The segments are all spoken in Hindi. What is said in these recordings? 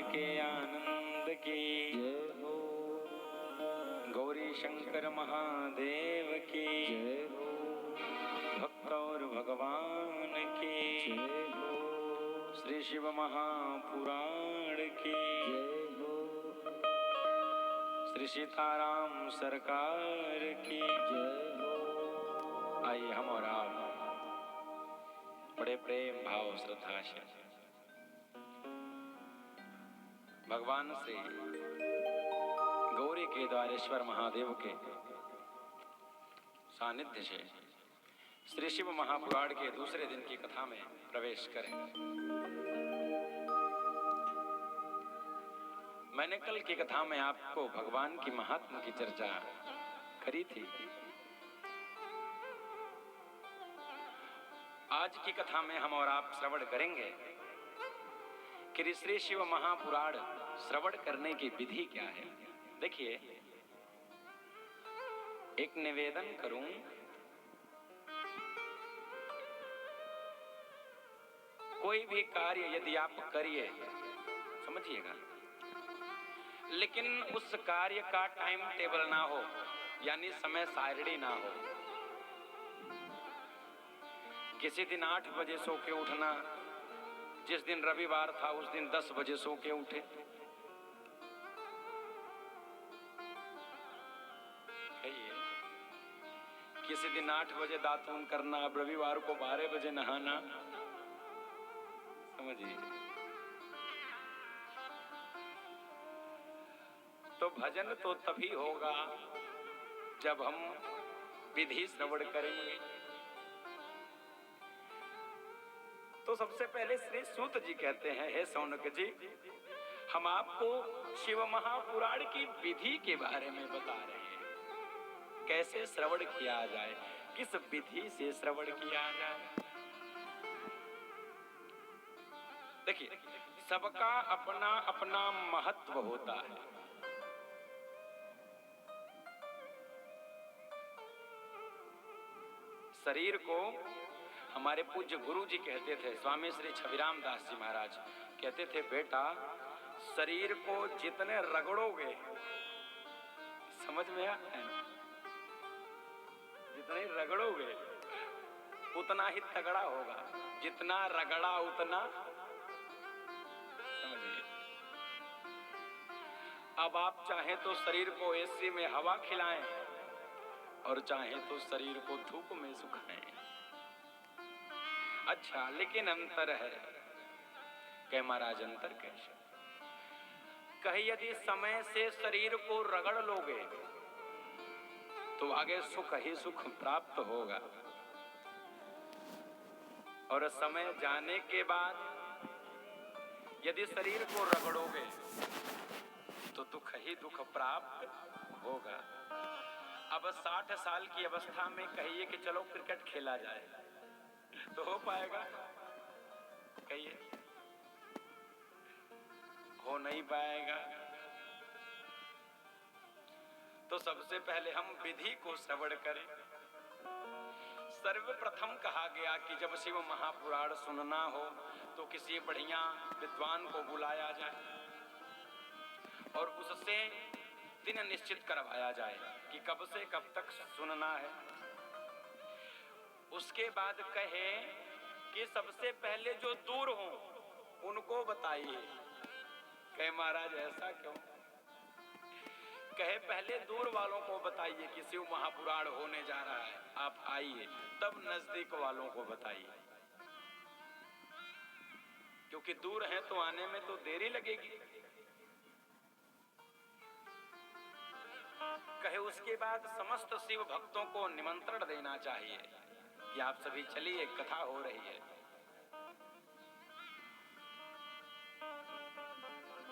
के आनंद की जय हो। गौरी शंकर महादेव की जय हो। भक्त और भगवान की जय हो। श्री शिव महापुराण की जय हो। श्री सीताराम सरकार की जय हो। आइए हम और आप बड़े प्रेम भाव श्रद्धा से भगवान श्री गौरी के द्वारेश्वर महादेव के सानिध्य से श्री शिव महापुराण के दूसरे दिन की कथा में प्रवेश करें। मैंने कल की कथा में आपको भगवान की महात्मा की चर्चा करी थी। आज की कथा में हम और आप श्रवण करेंगे कि श्री शिव महापुराण श्रवण करने की विधि क्या है। देखिए, एक निवेदन करूं, कोई भी कार्य यदि आप करिए, समझिएगा, लेकिन उस कार्य का टाइम टेबल ना हो, यानी समय सारणी ना हो। किसी दिन 8 बजे सो के उठना, जिस दिन रविवार था उस दिन 10 बजे सो के उठे। किसी दिन 8 बजे दातून करना, अब रविवार को 12 बजे नहाना। समझिए, तो भजन तो तभी होगा जब हम विधि श्रवण करेंगे। तो सबसे पहले श्री सूत जी कहते हैं, हे शौनक जी, हम आपको शिव महापुराण की विधि के बारे में बता रहे हैं, कैसे श्रवण किया जाए, किस विधि से श्रवण किया जाए। देखिए, सबका अपना अपना महत्व होता है। शरीर को हमारे पूज्य गुरु जी कहते थे, स्वामी श्री छविराम दास जी महाराज कहते थे, बेटा शरीर को जितने रगड़ोगे, समझ में आया, जितने रगड़ोगे उतना ही तगड़ा होगा, जितना रगड़ा उतना। समझिए, अब आप चाहें तो शरीर को एसी में हवा खिलाएं और चाहे तो शरीर को धूप में सुखाएं। अच्छा, लेकिन अंतर है। कहे महाराज, अंतर कैसे? कहे यदि समय से शरीर को रगड़ लोगे तो आगे सुख ही सुख प्राप्त होगा, और समय जाने के बाद यदि शरीर को रगड़ोगे तो दुख ही दुख प्राप्त होगा। अब 60 साल की अवस्था में कहिए कि चलो क्रिकेट खेला जाए, तो हो पाएगा? कहिए, हो नहीं पाएगा। तो सबसे पहले हम विधि को श्रवण करें। सर्वप्रथम कहा गया कि जब शिव महापुराण सुनना हो तो किसी बढ़िया विद्वान को बुलाया जाए और उससे दिन निश्चित करवाया जाए कि कब से कब तक सुनना है। उसके बाद कहे कि सबसे पहले जो दूर हो उनको बताइए। कहे महाराज ऐसा क्यों? कहे पहले दूर वालों को बताइए कि शिव महापुराण होने जा रहा है, आप आइए, तब नजदीक वालों को बताइए, क्योंकि दूर है तो आने में तो देरी लगेगी। कहे उसके बाद समस्त शिव भक्तों को निमंत्रण देना चाहिए कि आप सभी चलिए, कथा हो रही है।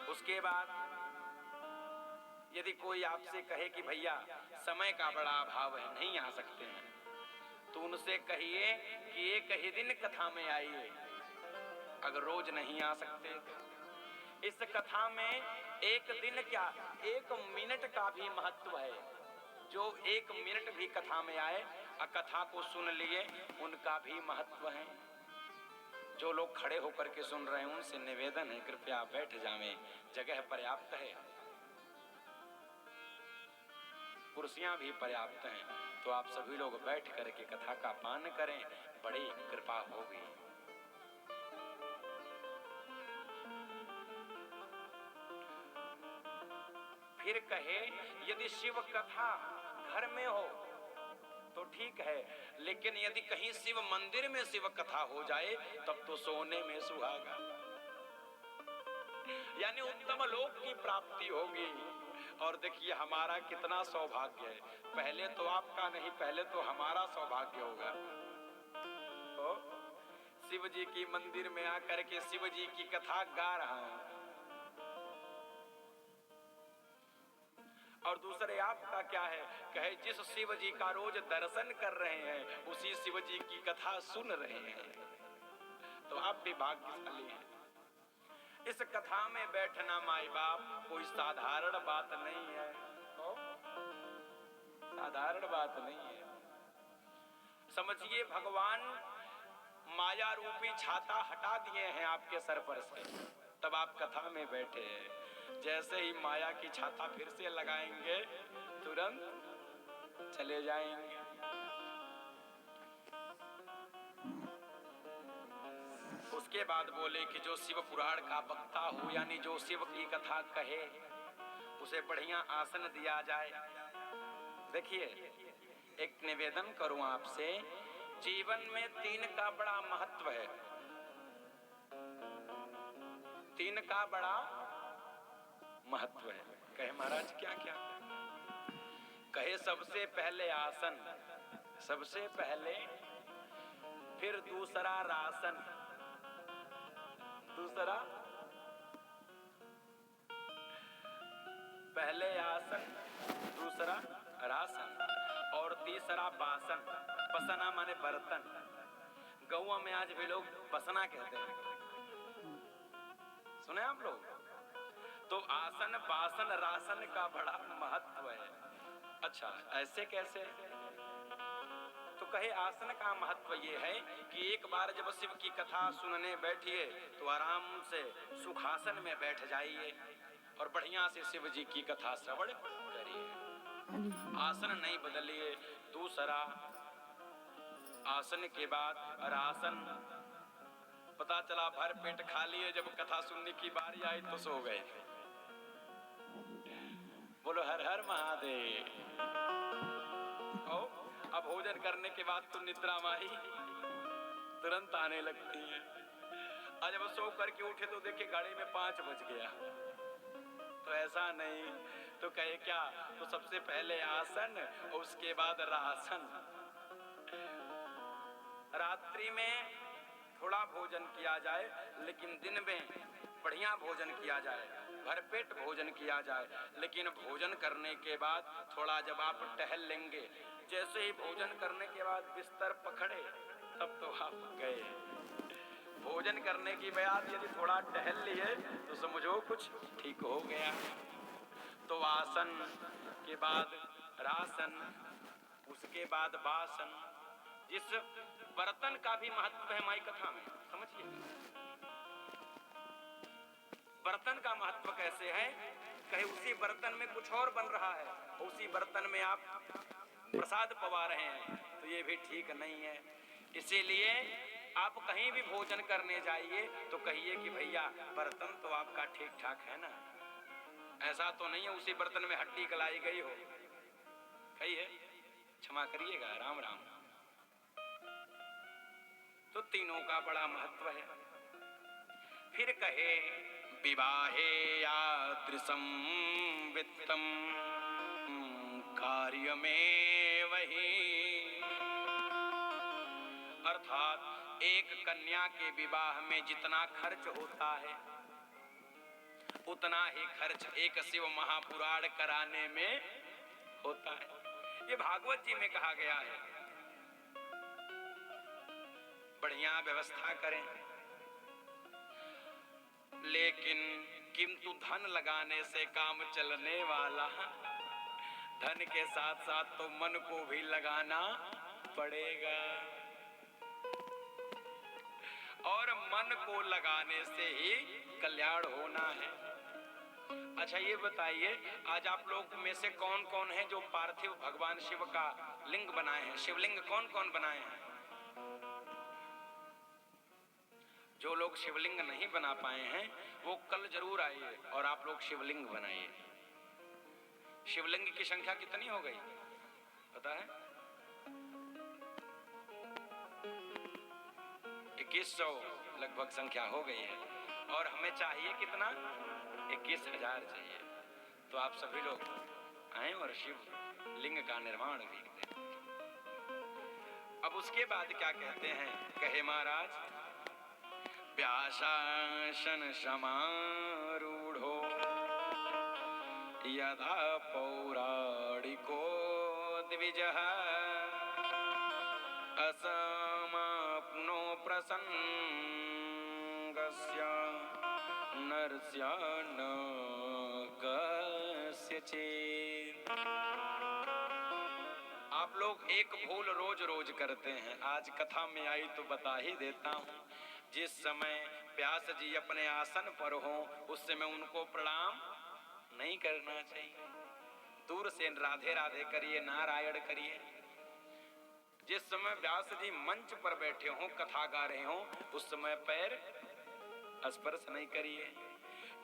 उसके बाद यदि कोई आपसे कहे कि भैया समय का बड़ा अभाव है, नहीं आ सकते हैं, तो उनसे कहिए कि एक ही दिन कथा में आइए, अगर रोज नहीं आ सकते तो। इस कथा में एक दिन क्या, 1 मिनट का भी महत्व है। जो 1 मिनट भी कथा में आए और कथा को सुन लिए, उनका भी महत्व है। जो लोग खड़े होकर के सुन रहे हैं उनसे निवेदन है कृपया बैठ जावें, जगह पर्याप्त है, कुर्सियां भी पर्याप्त हैं, तो आप सभी लोग बैठ करके कथा का पान करें, बड़ी कृपा होगी। फिर कहे यदि शिव कथा घर में हो तो ठीक है, लेकिन यदि कहीं शिव मंदिर में शिव कथा हो जाए तब तो सोने में सुहागा, यानी उत्तम लोक की प्राप्ति होगी। और देखिए हमारा कितना सौभाग्य है, पहले तो आपका नहीं, पहले तो हमारा सौभाग्य होगा। तो शिव जी की मंदिर में आकर के शिव जी की कथा गा रहा हूं, और दूसरे आपका क्या है, कहे जिस शिव जी का रोज दर्शन कर रहे हैं उसी शिव जी की कथा सुन रहे हैं, तो आप भी भाग्यशाली हैं। इस कथा में बैठना माई बाप कोई साधारण बात नहीं है, साधारण बात नहीं है। समझिए भगवान माया रूपी छाता हटा दिए हैं आपके सर पर से, तब आप कथा में बैठे हैं। जैसे ही माया की छाता फिर से लगाएंगे तुरंत चले जाएंगे। उसके बाद बोले कि जो शिव पुराण का वक्ता हो, यानी जो शिव की कथा कहे, उसे बढ़िया आसन दिया जाए। देखिए एक निवेदन करूं आपसे, जीवन में 3 का बड़ा महत्व है, 3 का बड़ा महत्व है। कहे महाराज क्या क्या? कहे सबसे पहले आसन, सबसे पहले, फिर दूसरा रासन, दूसरा पहले आसन, दूसरा रासन, और तीसरा बासन। बसना माने बर्तन, गौआ में आज भी लोग बसना कहते हैं, सुने आप लोग? तो आसन बासन रासन का बड़ा महत्व है। अच्छा ऐसे कैसे? तो कहे आसन का महत्व ये है कि एक बार जब शिव की कथा सुनने बैठिए तो आराम से सुखासन में बैठ जाइए और बढ़िया से शिव जी की कथा श्रवण करिए, आसन नहीं बदलिए। दूसरा आसन के बाद रासन, पता चला भर पेट खा लिए, जब कथा सुनने की बारी आई तो सो गए। बोलो हर हर महादेव। अब भोजन करने के बाद तो निद्रा माही तुरंत आने लगती है, और जब सो करके उठे तो देखे गाड़ी में 5 बज गया। तो ऐसा नहीं, तो कहे क्या, तो सबसे पहले आसन और उसके बाद रासन। रात्रि में थोड़ा भोजन किया जाए, लेकिन दिन में बढ़िया भोजन किया जाए, भरपेट भोजन किया जाए। लेकिन भोजन करने के बाद थोड़ा जब आप टहल लेंगे, जैसे ही भोजन करने के बाद बिस्तर पकड़े तब तो आप गए। भोजन करने की बाद यदि थोड़ा टहल लिए तो समझो कुछ ठीक हो गया। तो आसन के बाद रासन, उसके बाद बासन। जिस बर्तन का भी महत्व है माई कथा में, समझिए बर्तन का महत्व कैसे है। कहे उसी बर्तन में कुछ और बन रहा है, उसी बर्तन में आप प्रसाद पवा रहे हैं, तो ये भी ठीक नहीं है। इसीलिए आप कहीं भी भोजन करने जाइए तो कहिए कि भैया बर्तन तो आपका ठीक ठाक है ना, ऐसा तो नहीं है उसी बर्तन में हड्डी गलाई गई हो। कहिए क्षमा करिएगा, राम राम। तो तीनों का बड़ा महत्व है। फिर कहे विवाहे यादृशं वित्तम कार्य में वही, अर्थात एक कन्या के विवाह में जितना खर्च होता है उतना ही खर्च एक शिव महापुराण कराने में होता है। ये भागवत जी में कहा गया है। बढ़िया व्यवस्था करें, लेकिन किंतु धन लगाने से काम चलने वाला, धन के साथ साथ तो मन को भी लगाना पड़ेगा। और मन को लगाने से ही कल्याण होना है। अच्छा ये बताइए, आज आप लोग में से कौन कौन है जो पार्थिव भगवान शिव का लिंग बनाए हैं? शिवलिंग कौन कौन बनाए हैं? जो लोग शिवलिंग नहीं बना पाए हैं वो कल जरूर आइए और आप लोग शिवलिंग बनाइए। शिवलिंग की संख्या कितनी हो गई पता है? 2100 लगभग संख्या हो गई है और हमें चाहिए कितना? 21,000 चाहिए। तो आप सभी लोग आए और शिव लिंग का निर्माण भी करें। अब उसके बाद क्या कहते हैं? कहे महाराज, व्यासासन समारूढ़ो यदा पौराणिको द्विजः असमाप्नो प्रसंगस्य नरस्य न कस्यचित्। आप लोग एक भूल रोज रोज करते हैं, आज कथा में आई तो बता ही देता हूँ। जिस समय व्यास जी अपने आसन पर हो उस समय उनको प्रणाम नहीं करना चाहिए। दूर से राधे राधे करिए, नारायण करिए। जिस समय व्यास जी मंच पर बैठे हों, कथा गा रहे हों, उस समय पैर स्पर्श नहीं करिए,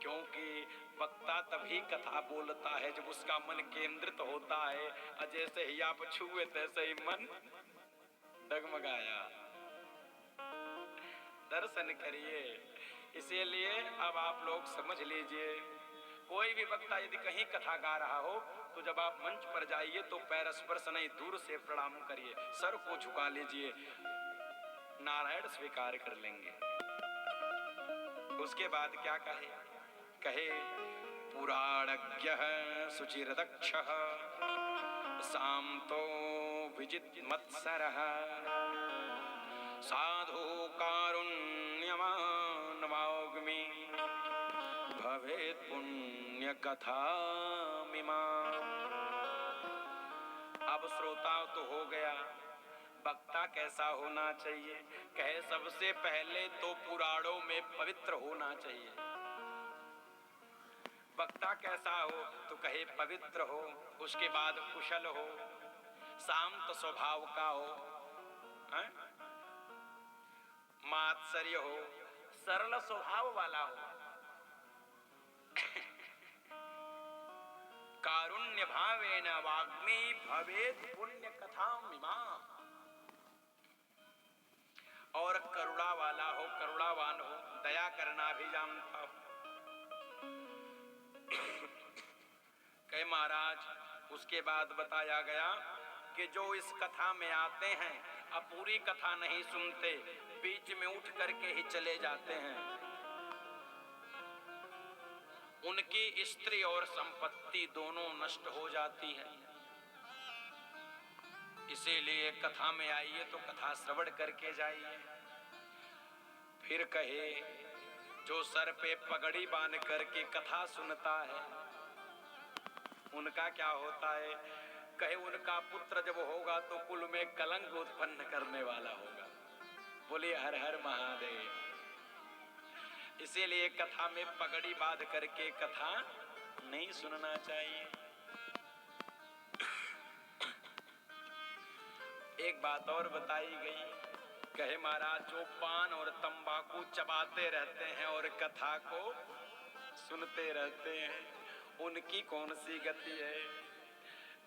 क्योंकि वक्ता तभी कथा बोलता है जब उसका मन केंद्रित होता है। जैसे ही आप छुए तैसे ही मन डगमगाया। दर्शन करिए। इसीलिए अब आप लोग समझ लीजिए, कोई भी वक्ता यदि कहीं कथा गा रहा हो तो जब आप मंच पर जाइए तो पैर स्पर्श नहीं, दूर से प्रणाम करिए, सर को झुका लीजिए, नारायण स्वीकार कर लेंगे। उसके बाद क्या कहे? कहे पुराणज्ञः शुचिर्दक्षः शांतो विजितमत्सरः साधु कारुण्यवान् वाग्मी भवेत् पुण्य कथामिमा। अब श्रोता तो हो गया, वक्ता कैसा होना चाहिए? कहे सबसे पहले तो पुराणों में पवित्र होना चाहिए। वक्ता कैसा हो? तो कहे पवित्र हो, उसके बाद कुशल हो, शांत स्वभाव का हो, मात्सर्य हो, सरल स्वभाव वाला हो, कारुण्य भावेन वाग्मी भवेत् पुण्य कथामिमा। और करुणा वाला हो, करुणावान हो, दया करना भी जानता हो। कहे महाराज उसके बाद बताया गया कि जो इस कथा में आते हैं अब पूरी कथा नहीं सुनते, बीच में उठ करके ही चले जाते हैं, उनकी स्त्री और संपत्ति दोनों नष्ट हो जाती है। इसीलिए कथा में आइए तो कथा श्रवण करके जाइए। फिर कहे जो सर पे पगड़ी बांध करके कथा सुनता है उनका क्या होता है? कहे उनका पुत्र जब होगा तो कुल में कलंक उत्पन्न करने वाला होगा। बोलिए हर हर महादेव। इसीलिए कथा में पगड़ी बांध करके कथा नहीं सुनना चाहिए। एक बात और बताई गई, कहे महाराज जो पान और तंबाकू चबाते रहते हैं और कथा को सुनते रहते हैं उनकी कौन सी गति है?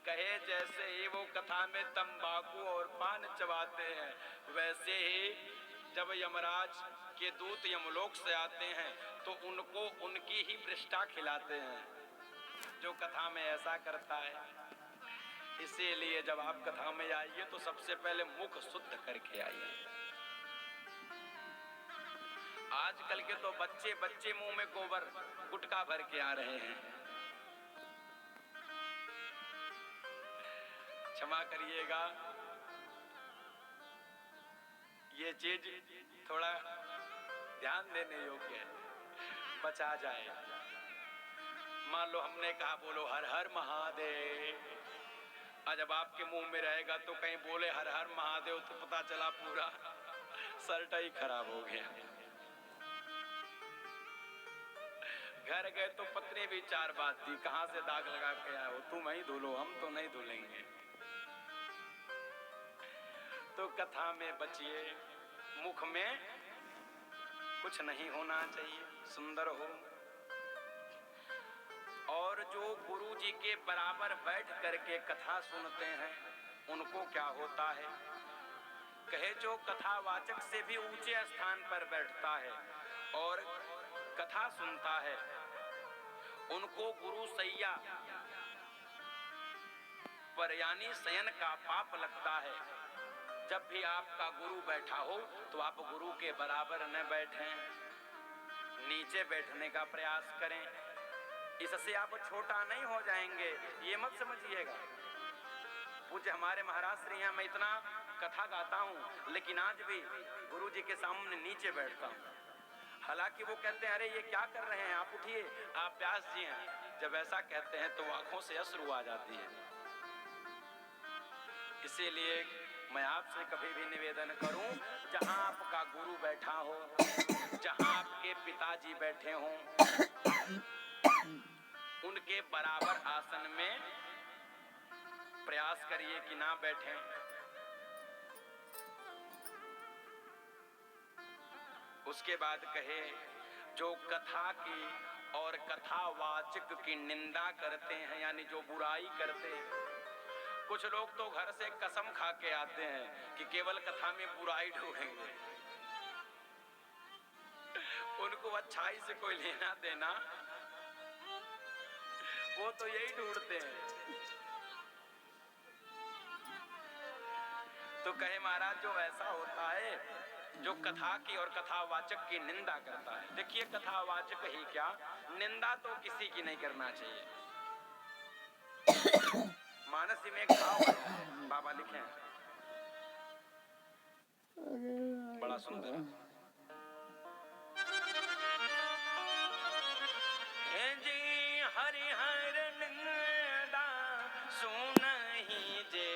कहे जैसे ही वो कथा में तंबाकू और पान चबाते हैं वैसे ही जब यमराज के दूत यमलोक से आते हैं तो उनको उनकी ही पृष्ठा खिलाते हैं, जो कथा में ऐसा करता है। इसीलिए जब आप कथा में आइए तो सबसे पहले मुख शुद्ध करके आइए। आजकल के तो बच्चे बच्चे मुंह में गोबर गुटखा भर के आ रहे हैं। क्षमा करिएगा, ये चीज थोड़ा ध्यान देने योग्य है, बचा जाए। मान लो हमने कहा बोलो हर हर महादेव, जब आपके मुंह में रहेगा तो कहीं बोले हर हर महादेव तो पता चला पूरा सर्ट ही खराब हो गया। घर गए तो पत्नी भी चार बात थी, कहां से दाग लगा के आए हो, तुम ही धुलो, हम तो नहीं धुलेंगे। तो कथा में बचिए, मुख में कुछ नहीं होना चाहिए, सुंदर हो। और जो गुरु जी के बराबर बैठ करके कथा सुनते हैं उनको क्या होता है, कहे जो कथावाचक से भी ऊंचे स्थान पर बैठता है और कथा सुनता है, उनको गुरु सैया पर यानी शयन का पाप लगता है। जब भी आपका गुरु बैठा हो तो आप गुरु के बराबर न बैठें, नीचे बैठने का प्रयास करें। इससे आप छोटा नहीं हो जाएंगे, ये मत समझिएगा। पूज्य हमारे महाराज श्री हैं, मैं इतना कथा गाता हूँ लेकिन आज भी गुरु जी के सामने नीचे बैठता हूँ। हालांकि वो कहते हैं अरे ये क्या कर रहे हैं, आप उठिए, आप व्यास जी हैं। जब ऐसा कहते हैं तो आंखों से अश्रु आ जाती है। इसीलिए मैं आपसे कभी भी निवेदन करूं, जहां आपका गुरु बैठा हो, जहां आपके पिताजी बैठे हों, उनके बराबर आसन में प्रयास करिए कि ना बैठें। उसके बाद कहे जो कथा की और कथावाचक की निंदा करते हैं, यानी जो बुराई करते हैं। कुछ लोग तो घर से कसम खा के आते हैं कि केवल कथा में बुराई ढूंढेंगे, उनको अच्छाई से कोई लेना देना, वो तो यही ढूंढते हैं। तो कहे महाराज जो ऐसा होता है जो कथा की और कथावाचक की निंदा करता है। देखिए कथावाचक ही क्या, निंदा तो किसी की नहीं करना चाहिए। मानस जी में एक भाव है, बाबा लिखे हैं, बड़ा सुंदर। हे जी हरिहर निंदा सुनहि जे